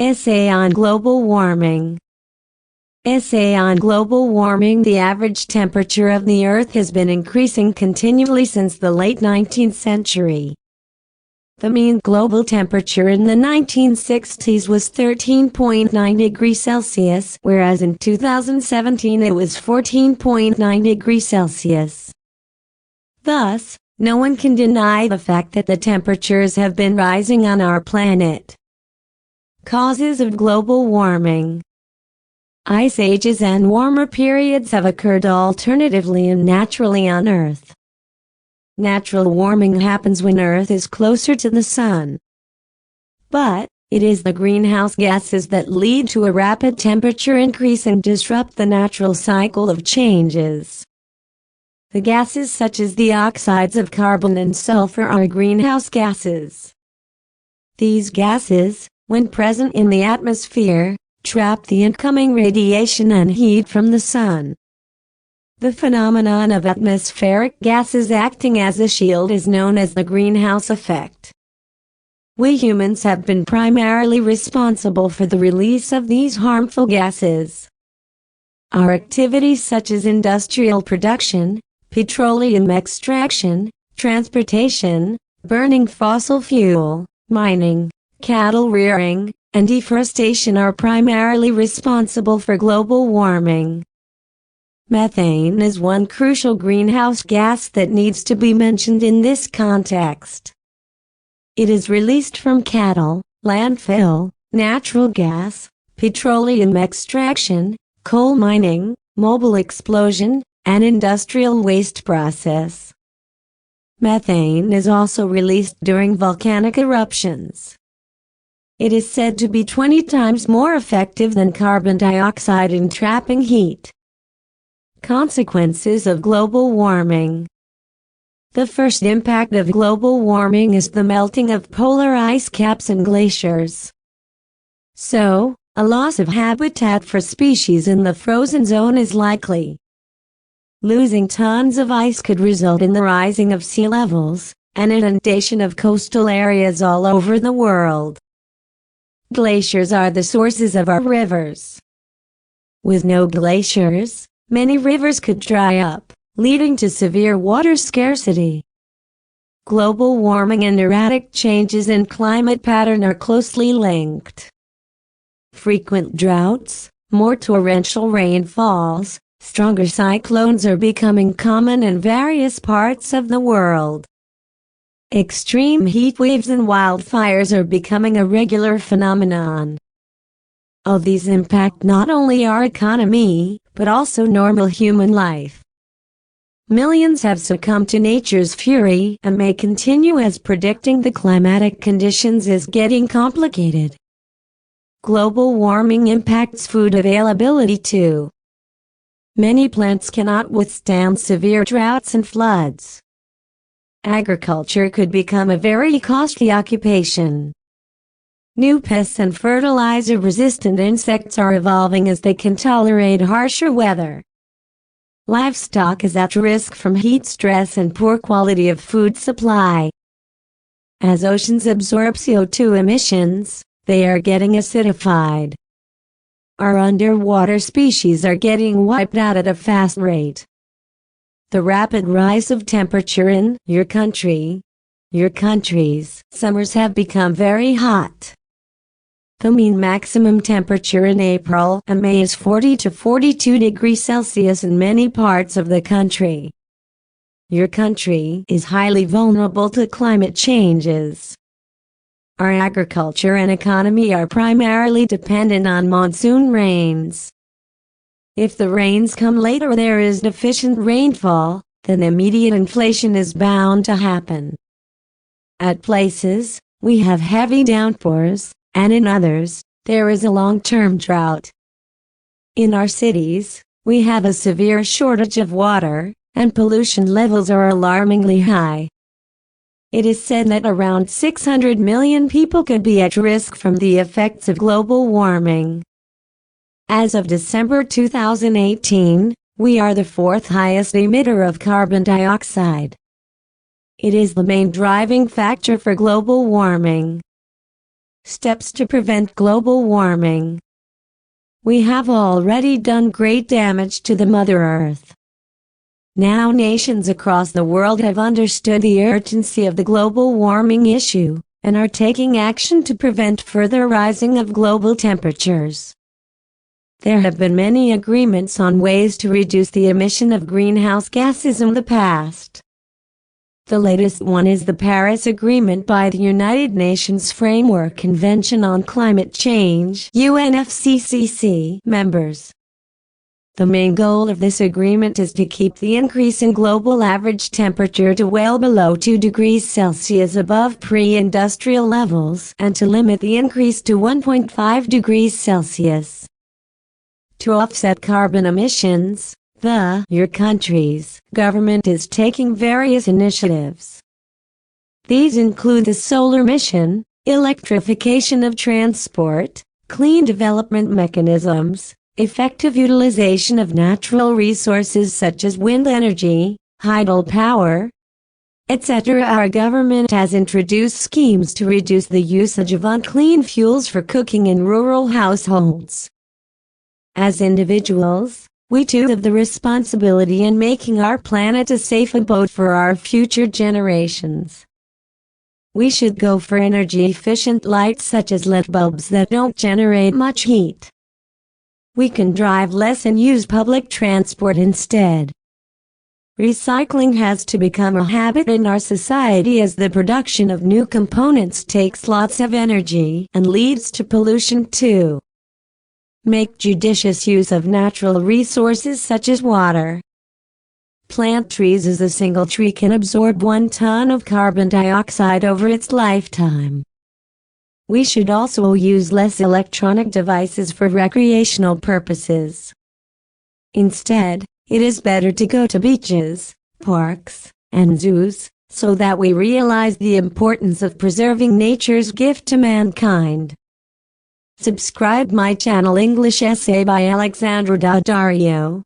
Essay on Global Warming. Essay on global warming. The average temperature of the Earth has been increasing continually since the late 19th century. The mean global temperature in the 1960s was 13.9 degrees Celsius, whereas in 2017 it was 14.9 degrees Celsius. Thus, no one can deny the fact that the temperatures have been rising on our planet. Causes of global warming. Ice ages and warmer periods have occurred alternatively and naturally on Earth. Natural warming happens when Earth is closer to the Sun. But, it is the greenhouse gases that lead to a rapid temperature increase and disrupt the natural cycle of changes. The gases such as the oxides of carbon and sulfur are greenhouse gases. These gases, when present in the atmosphere, trap the incoming radiation and heat from the Sun. The phenomenon of atmospheric gases acting as a shield is known as the greenhouse effect. We humans have been primarily responsible for the release of these harmful gases. Our activities such as industrial production, petroleum extraction, transportation, burning fossil fuel, mining, cattle rearing, and deforestation are primarily responsible for global warming. Methane is one crucial greenhouse gas that needs to be mentioned in this context. It is released from cattle, landfill, natural gas, petroleum extraction, coal mining, mobile explosion, and industrial waste process. Methane is also released during volcanic eruptions. It is said to be 20 times more effective than carbon dioxide in trapping heat. Consequences of global warming. The first impact of global warming is the melting of polar ice caps and glaciers. So, a loss of habitat for species in the frozen zone is likely. Losing tons of ice could result in the rising of sea levels, and inundation of coastal areas all over the world. Glaciers are the sources of our rivers. With no glaciers, many rivers could dry up, leading to severe water scarcity. Global warming and erratic changes in climate pattern are closely linked. Frequent droughts, more torrential rainfalls, stronger cyclones are becoming common in various parts of the world. Extreme heat waves and wildfires are becoming a regular phenomenon. All these impact not only our economy, but also normal human life. Millions have succumbed to nature's fury and may continue as predicting the climatic conditions is getting complicated. Global warming impacts food availability too. Many plants cannot withstand severe droughts and floods. Agriculture could become a very costly occupation. New pests and fertilizer-resistant insects are evolving as they can tolerate harsher weather. Livestock is at risk from heat stress and poor quality of food supply. As oceans absorb CO2 emissions, they are getting acidified. Our underwater species are getting wiped out at a fast rate. The rapid rise of temperature in your country's summers have become very hot. The mean maximum temperature in April and May is 40 to 42 degrees Celsius in many parts of the country. Your country is highly vulnerable to climate changes. Our agriculture and economy are primarily dependent on monsoon rains. If the rains come late or there is deficient rainfall, then immediate inflation is bound to happen. At places, we have heavy downpours, and in others, there is a long-term drought. In our cities, we have a severe shortage of water, and pollution levels are alarmingly high. It is said that around 600 million people could be at risk from the effects of global warming. As of December 2018, we are the fourth highest emitter of carbon dioxide. It is the main driving factor for global warming. Steps to prevent global warming. We have already done great damage to the Mother Earth. Now nations across the world have understood the urgency of the global warming issue, and are taking action to prevent further rising of global temperatures. There have been many agreements on ways to reduce the emission of greenhouse gases in the past. The latest one is the Paris Agreement by the United Nations Framework Convention on Climate Change (UNFCCC) members. The main goal of this agreement is to keep the increase in global average temperature to well below 2 degrees Celsius above pre-industrial levels and to limit the increase to 1.5 degrees Celsius. To offset carbon emissions, your country's government is taking various initiatives. These include the solar mission, electrification of transport, clean development mechanisms, effective utilization of natural resources such as wind energy, hydropower, etc. Our government has introduced schemes to reduce the usage of unclean fuels for cooking in rural households. As individuals, we too have the responsibility in making our planet a safe abode for our future generations. We should go for energy-efficient lights such as LED bulbs that don't generate much heat. We can drive less and use public transport instead. Recycling has to become a habit in our society as the production of new components takes lots of energy and leads to pollution too. Make judicious use of natural resources such as water. Plant trees as a single tree can absorb 1 ton of carbon dioxide over its lifetime. We should also use less electronic devices for recreational purposes. Instead, it is better to go to beaches, parks, and zoos, so that we realize the importance of preserving nature's gift to mankind. Subscribe my channel English Essay by Alexandra Daddario.